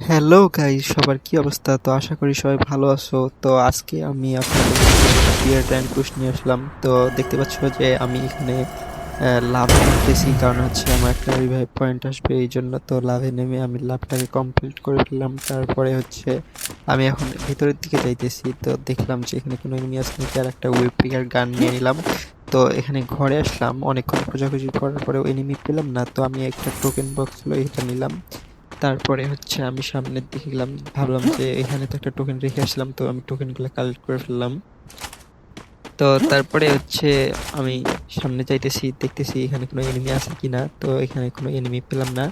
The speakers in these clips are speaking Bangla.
হ্যালো গাইস, সবার কি অবস্থা? তো আশা করি সবাই ভালো আছো। তো আজকে আমি আপনাদের বিয়ার ট্যাঙ্ক পুশ নিয়ে আসলাম। তো দেখতে পাচ্ছ যে আমি এখানে লাভে নামতেছি, কারণ হচ্ছে আমার একটা রিভাইভ পয়েন্ট আসবে, এই জন্য তো লাভে নেমে আমি লাভটাকে কমপ্লিট করে ফেললাম। তারপরে হচ্ছে আমি এখন ভিতরের দিকে যাইতেছি, তো দেখলাম যে এখানে কোনো এনিমি আছে নাকি, আর একটা হুইপ পিকার গান নিয়ে নিলাম। তো এখানে ঘরে আসলাম, অনেকক্ষণ খোঁজাখুঁজি করার পরেও এনিমি পেলাম না, তো আমি একটা টোকেন বক্স ছিল এটা নিলাম। তারপরে হচ্ছে আমি সামনের দিকে গেলাম, ভাবলাম যে এখানে তো একটা টোকেন রেখে আসলাম, তো আমি টোকেনগুলো কালেক্ট করে ফেললাম। তো তারপরে হচ্ছে আমি সামনে যাইতেছি, দেখতেছি এখানে কোনো এনিমি আছে কিনা, তো এখানে কোনো এনিমি পেলাম না।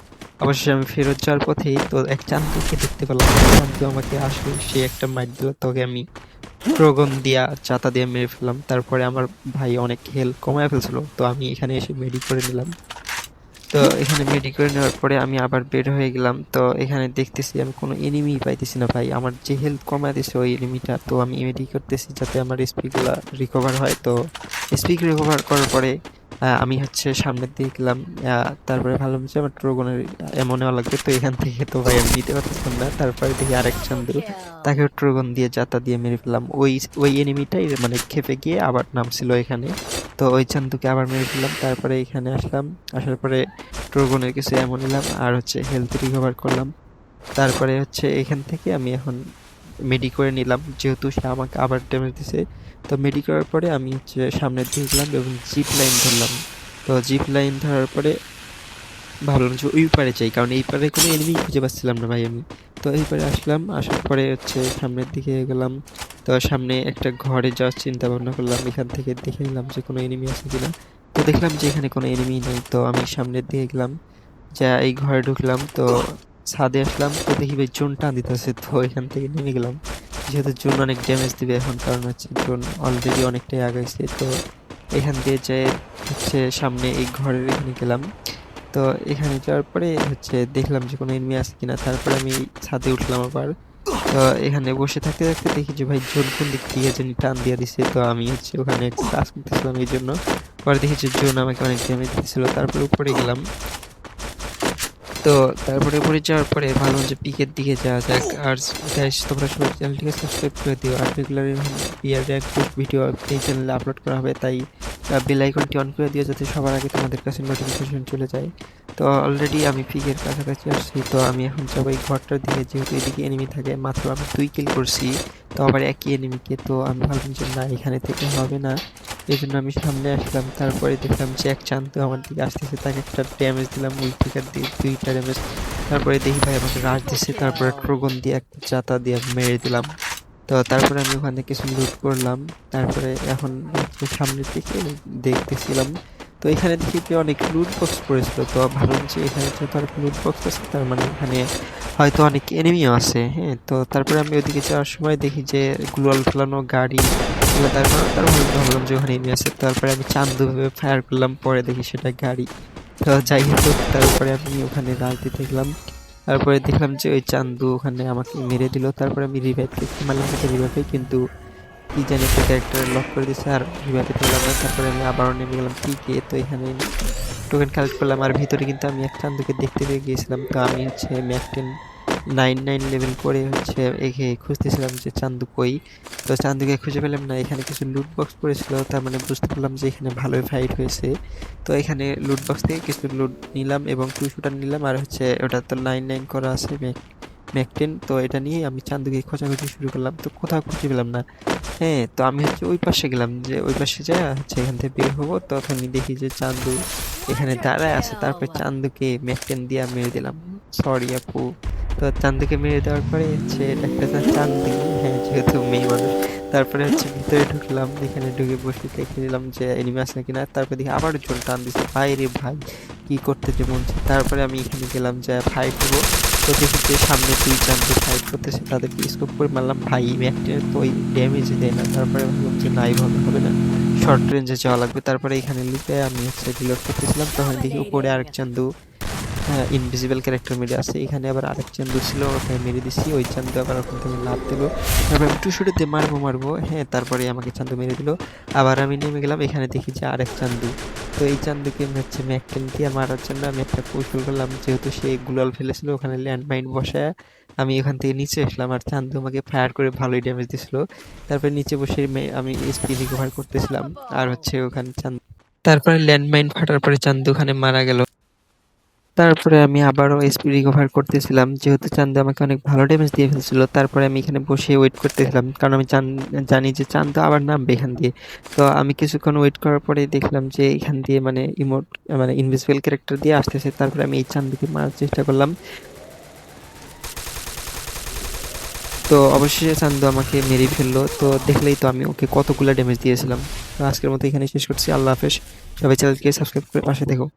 অবশেষে আমি ফেরত যাওয়ার পথেই তো এক চান্দুকে দেখতে পেলাম। চান্দু আমাকে আসলে সে একটা মাইট দিল, তোকে আমি ড্রাগন দিয়া চাতা দিয়ে মেরে ফেললাম। তারপরে আমার ভাই অনেক হেলথ কমায় ফেলছিল, তো আমি এখানে এসে মেডি করে নিলাম। তো এখানে মেডি করে নেওয়ার পরে আমি আবার বের হয়ে গেলাম। তো এখানে দেখতেছি আমি কোনো এনিমি পাইতেছি না ভাই, আমার যে হেলথ কমায় দিছে ওই এনিমিটা। তো আমি মেডি করতেছি যাতে আমার স্পিড গুলা রিকভার হয়। তো স্পিড রিকভার করার পরে আমি হচ্ছে সামনের দিকে গেলাম। তারপরে ভাবলাম যে আমার ট্রোগনের এমন নেওয়া লাগবে, তো এখান থেকে তো ভাই আমি নিতে পারতেছিলাম না। তারপরে দেখি আরেক চান্দু, তাকে ট্রোগন দিয়ে জাতা দিয়ে মেরে ফেললাম। ওই ওই এনিমিটাই মানে খেপে গিয়ে আবার নামছিল এখানে। তো ওই চান্দুকে আবার মেরে ফেললাম। তারপরে এখানে আসলাম, আসার পরে ড্রাগনের কিছু এমন নিলাম আর হচ্ছে হেলথ রিকভার করলাম। তারপরে হচ্ছে এখান থেকে আমি এখন মেডি করে নিলাম, যেহেতু সে আমাকে আবার ড্যামেজ দিছে। তো মেডি করার পরে আমি হচ্ছে সামনের দিকে গেলাম এবং জিপ লাইন ধরলাম। তো জিপ লাইন ধরার পরে ভাবলাম যে ওই পারে যাই, কারণ এই পারে কোনো এনিমি খুঁজে পাচ্ছিলাম না ভাই আমি। তো এই পারে আসলাম, আসার পরে হচ্ছে সামনের দিকে গেলাম। তো সামনে একটা ঘরে যাওয়ার চিন্তা ভাবনা করলাম, এখান থেকে দেখে নিলাম যে কোনো এনিমি আছে কিনা। তো দেখলাম যে এখানে কোনো এনিমি নেই, তো আমি সামনের দিকে গেলাম, যা এই ঘরে ঢুকলাম। তো ছাদে আসলাম, তো দেখি ভাই জোন টান দিতেছে, তো এখান থেকে নেমে গেলাম। যেহেতু জোন অনেক ড্যামেজ দিবে এখন, কারণ হচ্ছে জোন অলরেডি অনেকটাই আগাইছে। তো এখান দিয়ে যে হচ্ছে সামনে এই ঘরের এখানে গেলাম। তো এখানে যাওয়ার পরে হচ্ছে দেখলাম যে কোনো এনিমি আছে কিনা, তারপরে আমি ছাদে উঠলাম আবার। তো এখানে বসে থাকতে থাকতে দেখি যে ভাই জোন কোন দিক থেকে জানি টান দিয়ে দিছে, তো আমি হচ্ছে ওখানে একটু কাজ করতেছিলাম এই জন্য। পরে দেখি যে জোন আমাকে অনেক ড্যামেজ দিচ্ছিল, তারপরে উপরে গেলাম। তো তারপরে উপরে যাওয়ার পরে ভাবলাম যে পিকের দিকে যাওয়া যাক। আর গাইস, তোমরা সবাই চ্যানেলটিকে সাবস্ক্রাইব করে দিও, আর রেগুলার বিয়ার র্যাঙ্ক পুশ ভিডিও এই চ্যানেলে আপলোড করা হবে, তাই বেল আইকনটি অন করে দিও যাতে সবার আগে তোমাদের কাছে নোটিফিকেশন চলে যায়। তো অলরেডি আমি পিকের কাছাকাছি আসছি, তো আমি এখন যাবো এই ঘরটার দিকে, যেহেতু এদিকে এনিমি থাকে। মাত্র আমি 2 কিল করছি, তো আবার একই এনিমিকে। তো আমি ভাবলাম যে না, এখানে থেকে হবে না, এই জন্য আমি সামনে আসলাম। তারপরে দেখলাম যে এক চান্ত আমার দিকে আসতেছে, তাকে একটা ড্যামেজ দিলাম উই পিকার দিয়ে 2টা ড্যামেজ। তারপরে দেখি ভাই আমাকে রাশ দিচ্ছে, তারপরে ট্রোগন দিয়ে একটা চাতা দিয়ে মেরে দিলাম। তো তারপরে আমি ওখানে কিছু লুট করলাম। তারপরে এখন হচ্ছে সামনের দিকে দেখতেছিলাম, তো এখানে দেখি যে অনেক লুট বক্স পড়েছিল। তো ভাবলাম যে এখানে তো তার লুট বক্স আছে, তার মানে এখানে হয়তো অনেক এনিমিও আছে। হ্যাঁ, তো তারপরে আমি ওইদিকে যাওয়ার সময় দেখি যে গ্লোয়াল ফেলানো গাড়ি, তারপর ভাবলাম যে ওখানে এনিমি আছে। তারপরে আমি চান্দু ভেবে ফায়ার করলাম, পরে দেখি সেটা গাড়ি। তো যাই হোক, তারপরে আমি ওখানে রাশ দিতে গেলাম। তারপরে দেখলাম যে ওই চান্দু ওখানে আমাকে মেরে দিল। তারপরে আমি রিভাইভ করতে মারলাম সাথে রিভাইভে, কিন্তু কি জানি একটা ক্যারেক্টার লক করে দিছে আর রিভাইভে পেলাম না। তারপরে আমি আবারও নেমে গেলাম পিকে। তো এখানে টোকেন কালেক্ট করলাম, আর ভিতরে কিন্তু আমি এক চান্দুকে দেখতে পেয়ে গিয়েছিলাম। তো আমি হচ্ছে ম্যাক 10 9 লেভেল করে হচ্ছে একে খুঁজতেছিলাম যে চান্দু কই। তো চান্দুকে খুঁজে পেলাম না। এখানে কিছু লুট বক্স পড়েছিল, তার মানে বুঝতে পারলাম যে এখানে ভালোই ফাইট হয়েছে। তো এখানে লুট বক্স থেকে কিছু লুট নিলাম এবং 2 শুটার নিলাম, আর হচ্ছে ওটা তো 9 করা আছে ম্যাক 10। তো এটা নিয়ে আমি চান্দুকে খোঁজাখুঁজি শুরু করলাম, তো কোথাও খুঁজে পেলাম না। হ্যাঁ, তো আমি হচ্ছে ওই পাশে গেলাম, যে ওই পাশে যায় হচ্ছে এখান থেকে বের হবো, তখনই দেখি যে চান্দু এখানে দাঁড়ায় আছে। তারপর চান্দুকে ম্যাক 10 দিয়ে মেরে দিলাম। সরি আপু। তো চান্দুকে মেরে দেওয়ার পরে হচ্ছে একটা চান্দি, হ্যাঁ যেহেতু মেয়ে মানুষ। তারপরে হচ্ছে ভিতরে ঢুকলাম, এখানে ঢুকে বসে দেখে নিলাম যে এনিমি আছে কিনা। তারপরে দেখি আবার জোন টান দিছে, ভাই রে ভাই, কি করতে যে মন চায়। তারপরে আমি এখানে গেলাম যে ফাইট হবো। তো দেখি যে সামনে 2 চান্দু ফাইট করতেছে, তাদেরকে স্কোপ করে মারলাম। ভাই ম্যাকটেনের তো ওই ড্যামেজ দেয় না। তারপরে ভাবলাম যে নাই, ভাবে হবে না, শর্ট রেঞ্জে যাওয়া লাগবে। তারপরে এখানে লুপে আমি হচ্ছে রিলোড করতেছিলাম, তখন দেখি উপরে আরেক চান্দু ইনভিজিবল ক্যারেক্টার মেরে আছে। এখানে আবার আরেক চান্দু ছিল, ওকে মেরে দিছি। ওই চান্দু আবার ওখান থেকে লাফ দিল। তারপর আমি টুসুরিতে মারবো, হ্যাঁ, তারপরে আমাকে চান্দু মেরে দিল। আবার আমি নেমে গেলাম, এখানে দেখি যে আরেক চান্দু। তো এই চান্দুকে হচ্ছে ম্যাকটেল দিয়ে মারার জন্য আমি একটা কৌশল করলাম, যেহেতু সে গুলাল ফেলেছিল ওখানে ল্যান্ডমাইন বসায়। আমি এখান থেকে নিচে আসলাম আর চান্দু আমাকে ফায়ার করে ভালোই ড্যামেজ দিছিল। তারপরে নিচে বসে আমি এসপি রিকভার করতেছিলাম। আর হচ্ছে ওখানে চান্দু, তারপরে ল্যান্ডমাইন ফাটার পরে চান্দু ওখানে মারা গেল। তারপরে আমি আবারও এসপি রিকভার করতেছিলাম, যেহেতু চান্দু আমাকে অনেক ভালো ড্যামেজ দিয়ে ফেলছিল। তারপরে আমি এখানে বসে ওয়েট করতেছিলাম, কারণ আমি জানি যে চান্দু আবার নামবে এখান দিয়ে। তো আমি কিছুক্ষণ ওয়েট করার পরে দেখলাম যে এখান দিয়ে মানে মানে ইনভিজিবল ক্যারেক্টার দিয়ে আসতেছে। তারপরে আমি এই চান্দুকে মারার চেষ্টা করলাম। তো অবশেষে চান্দু আমাকে মেরে ফেললো। তো দেখলেই তো আমি ওকে কতগুলা ড্যামেজ দিয়েছিলাম। তো আজকের মতো এখানে শেষ করছি। আল্লাহ হাফেজ। সবাই চ্যানেলকে সাবস্ক্রাইব করে পাশে দেখো।